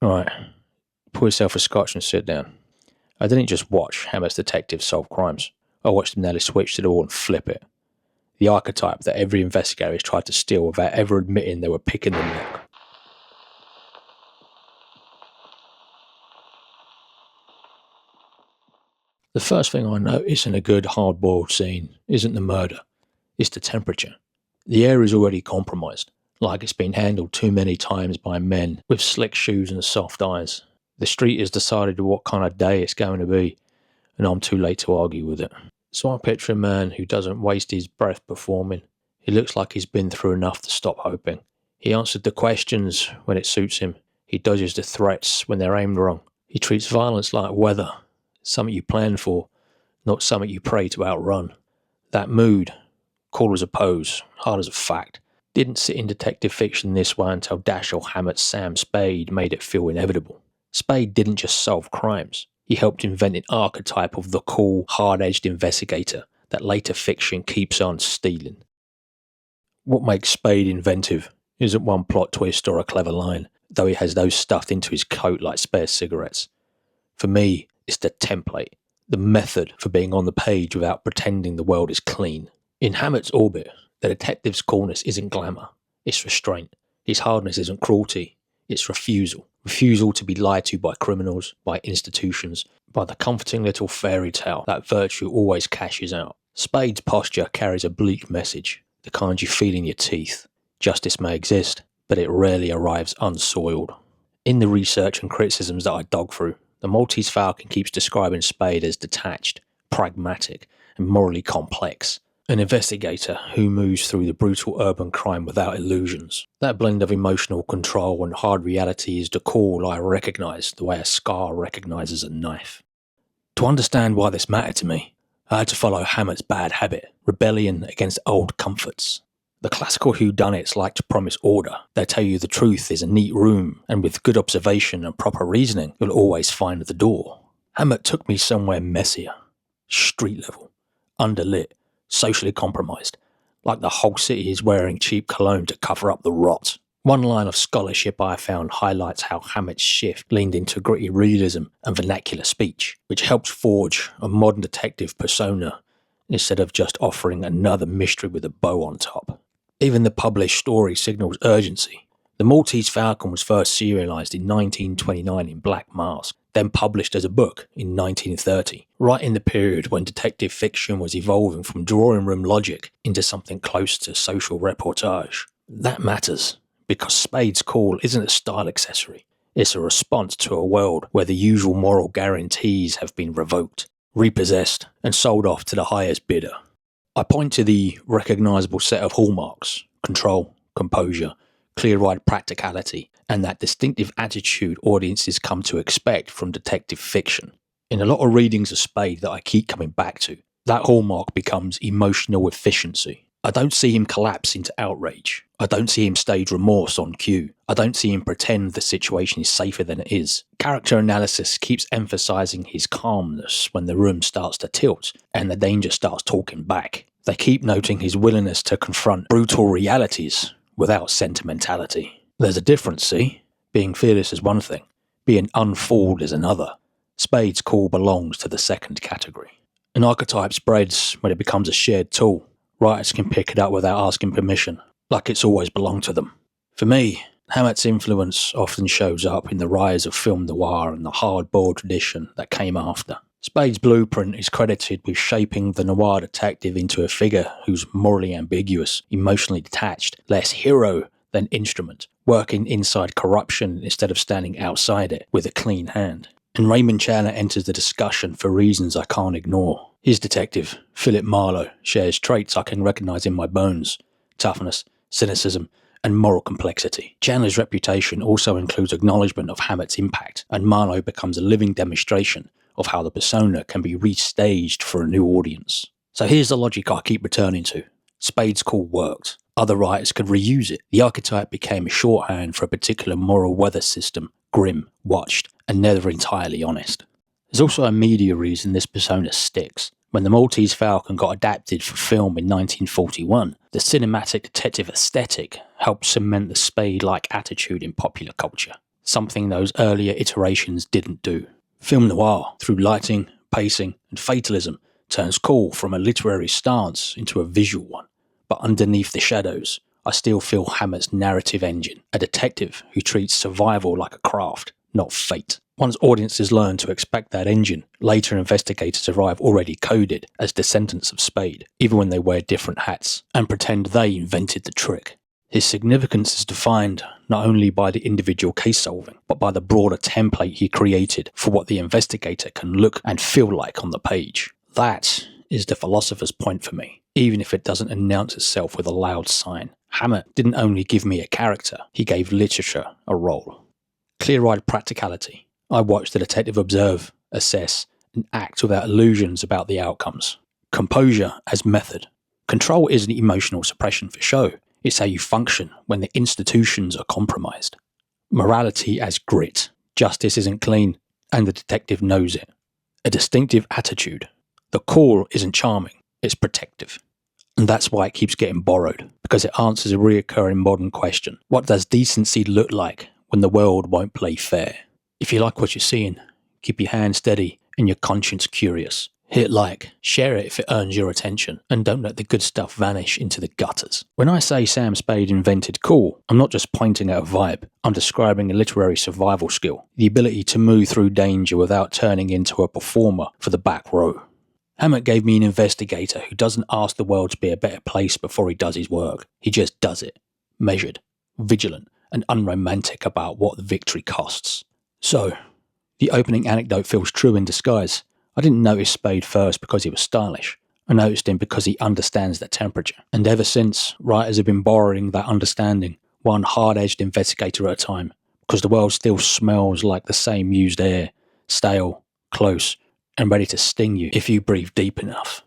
Alright, pour yourself a scotch and sit down. I didn't just watch Hammett's detectives solve crimes. I watched them nearly switch to the wall and flip it. The archetype that every investigator has tried to steal without ever admitting they were picking the lock. The first thing I notice in a good hard-boiled scene isn't the murder, it's the temperature. The air is already compromised, like it's been handled too many times by men with slick shoes and soft eyes. The street has decided what kind of day it's going to be, and I'm too late to argue with it. So I picture a man who doesn't waste his breath performing. He looks like he's been through enough to stop hoping. He answers the questions when it suits him. He dodges the threats when they're aimed wrong. He treats violence like weather, something you plan for, not something you pray to outrun. That mood, cool as a pose, hard as a fact, didn't sit in detective fiction this way until Dashiell Hammett's Sam Spade made it feel inevitable. Spade didn't just solve crimes. He helped invent an archetype of the cool, hard-edged investigator that later fiction keeps on stealing. What makes Spade inventive isn't one plot twist or a clever line, though he has those stuffed into his coat like spare cigarettes. For me, it's the template, the method for being on the page without pretending the world is clean. In Hammett's orbit, the detective's coolness isn't glamour, it's restraint. His hardness isn't cruelty, it's refusal. Refusal to be lied to by criminals, by institutions, by the comforting little fairy tale that virtue always cashes out. Spade's posture carries a bleak message, the kind you feel in your teeth. Justice may exist, but it rarely arrives unsoiled. In the research and criticisms that I dug through, the Maltese Falcon keeps describing Spade as detached, pragmatic, and morally complex. An investigator who moves through the brutal urban crime without illusions. That blend of emotional control and hard reality is the call I recognise the way a scar recognises a knife. To understand why this mattered to me, I had to follow Hammett's bad habit, rebellion against old comforts. The classical whodunits like to promise order. They tell you the truth is a neat room, and with good observation and proper reasoning, you'll always find the door. Hammett took me somewhere messier, street level, underlit, socially compromised, like the whole city is wearing cheap cologne to cover up the rot. One line of scholarship I found highlights how Hammett's shift leaned into gritty realism and vernacular speech, which helps forge a modern detective persona instead of just offering another mystery with a bow on top. Even the published story signals urgency. The Maltese Falcon was first serialised in 1929 in Black Mask, then published as a book in 1930, right in the period when detective fiction was evolving from drawing room logic into something close to social reportage. That matters, because Spade's call isn't a style accessory, it's a response to a world where the usual moral guarantees have been revoked, repossessed, and sold off to the highest bidder. I point to the recognisable set of hallmarks: control, composure, clear-eyed practicality, and that distinctive attitude audiences come to expect from detective fiction. In a lot of readings of Spade that I keep coming back to, that hallmark becomes emotional efficiency. I don't see him collapse into outrage. I don't see him stage remorse on cue. I don't see him pretend the situation is safer than it is. Character analysis keeps emphasising his calmness when the room starts to tilt and the danger starts talking back. They keep noting his willingness to confront brutal realities without sentimentality. There's a difference, see? Being fearless is one thing, being unfooled is another. Spade's call belongs to the second category. An archetype spreads when it becomes a shared tool. Writers can pick it up without asking permission, like it's always belonged to them. For me, Hammett's influence often shows up in the rise of film noir and the hard-boiled tradition that came after. Spade's blueprint is credited with shaping the noir detective into a figure who's morally ambiguous, emotionally detached, less hero than instrument, working inside corruption instead of standing outside it with a clean hand. And Raymond Chandler enters the discussion for reasons I can't ignore. His detective, Philip Marlowe, shares traits I can recognise in my bones: toughness, cynicism, and moral complexity. Chandler's reputation also includes acknowledgement of Hammett's impact, and Marlowe becomes a living demonstration of how the persona can be restaged for a new audience. So here's the logic I keep returning to. Spade's call worked. Other writers could reuse it. The archetype became a shorthand for a particular moral weather system: grim, watched, and never entirely honest. There's also a media reason this persona sticks. When the Maltese Falcon got adapted for film in 1941, the cinematic detective aesthetic helped cement the Spade-like attitude in popular culture. something those earlier iterations didn't do. Film noir, through lighting, pacing, and fatalism, turns cool from a literary stance into a visual one. But underneath the shadows, I still feel Hammett's narrative engine, a detective who treats survival like a craft, not fate. Once audiences learn to expect that engine, later investigators arrive already coded as descendants of Spade, even when they wear different hats, and pretend they invented the trick. His significance is defined not only by the individual case solving, but by the broader template he created for what the investigator can look and feel like on the page. That is the philosopher's point for me, even if it doesn't announce itself with a loud sign. Hammett didn't only give me a character, he gave literature a role. Clear-eyed practicality. I watched the detective observe, assess, and act without illusions about the outcomes. Composure as method. Control isn't emotional suppression for show. It's how you function when the institutions are compromised. Morality as grit. Justice isn't clean, and the detective knows it. A distinctive attitude. The call isn't charming, it's protective. And that's why it keeps getting borrowed, because it answers a recurring modern question. What does decency look like when the world won't play fair? If you like what you're seeing, keep your hand steady and your conscience curious. Hit like, share it if it earns your attention, and don't let the good stuff vanish into the gutters. When I say Sam Spade invented cool, I'm not just pointing at a vibe, I'm describing a literary survival skill, the ability to move through danger without turning into a performer for the back row. Hammett gave me an investigator who doesn't ask the world to be a better place before he does his work. He just does it. Measured, vigilant, and unromantic about what the victory costs. So, the opening anecdote feels true in disguise. I didn't notice Spade first because he was stylish. I noticed him because he understands the temperature. And ever since, writers have been borrowing that understanding, one hard-edged investigator at a time, because the world still smells like the same used air, stale, close, and ready to sting you if you breathe deep enough.